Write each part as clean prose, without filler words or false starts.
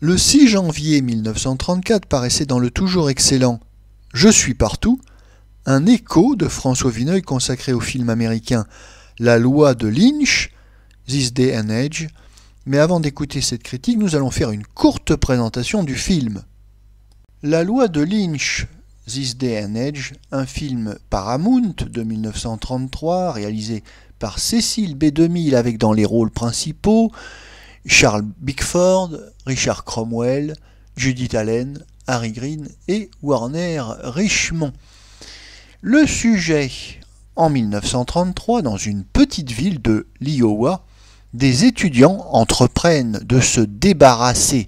Le 6 janvier 1934 paraissait dans le toujours excellent « Je suis partout » un écho de François Vineuil consacré au film américain « La loi de Lynch », This Day and Age. Mais avant d'écouter cette critique, nous allons faire une courte présentation du film. La loi de Lynch, This Day and Age, un film Paramount de 1933, réalisé par Cecil B. DeMille avec dans les rôles principaux Charles Bickford, Richard Cromwell, Judith Allen, Harry Green et Warner Richmond. Le sujet, en 1933, dans une petite ville de l'Iowa, des étudiants entreprennent de se débarrasser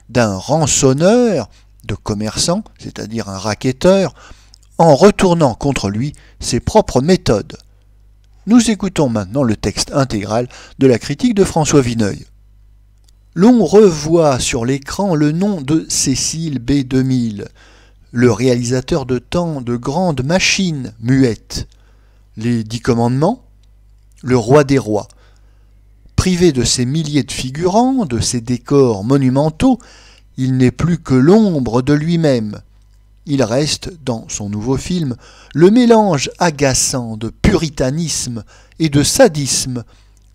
d'un rançonneur de commerçant, c'est-à-dire un racketteur, en retournant contre lui ses propres méthodes. Nous écoutons maintenant le texte intégral de la critique de François Vineuil. L'on revoit sur l'écran le nom de Cecil B. DeMille, le réalisateur de tant de grandes machines muettes. Les 10 commandements, Le roi des rois. Privé de ses milliers de figurants, de ses décors monumentaux, il n'est plus que l'ombre de lui-même. Il reste, dans son nouveau film, le mélange agaçant de puritanisme et de sadisme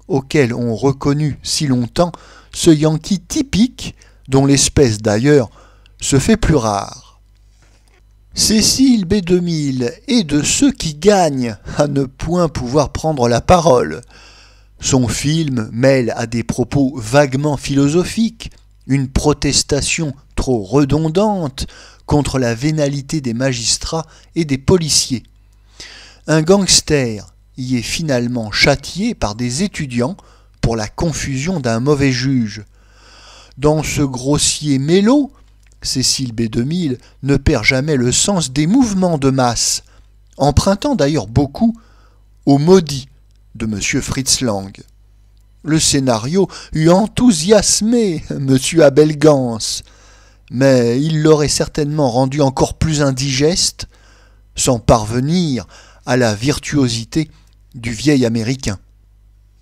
auquel on reconnut si longtemps ce Yankee typique dont l'espèce d'ailleurs se fait plus rare. Cecil B. DeMille est de ceux qui gagnent à ne point pouvoir prendre la parole. Son film mêle à des propos vaguement philosophiques une protestation trop redondante contre la vénalité des magistrats et des policiers. Un gangster y est finalement châtié par des étudiants pour la confusion d'un mauvais juge. Dans ce grossier mélo, Cecil B. DeMille ne perd jamais le sens des mouvements de masse, empruntant d'ailleurs beaucoup au maudit de M. Fritz Lang. Le scénario eût enthousiasmé M. Abel Gans, mais il l'aurait certainement rendu encore plus indigeste, sans parvenir à la virtuosité du vieil Américain.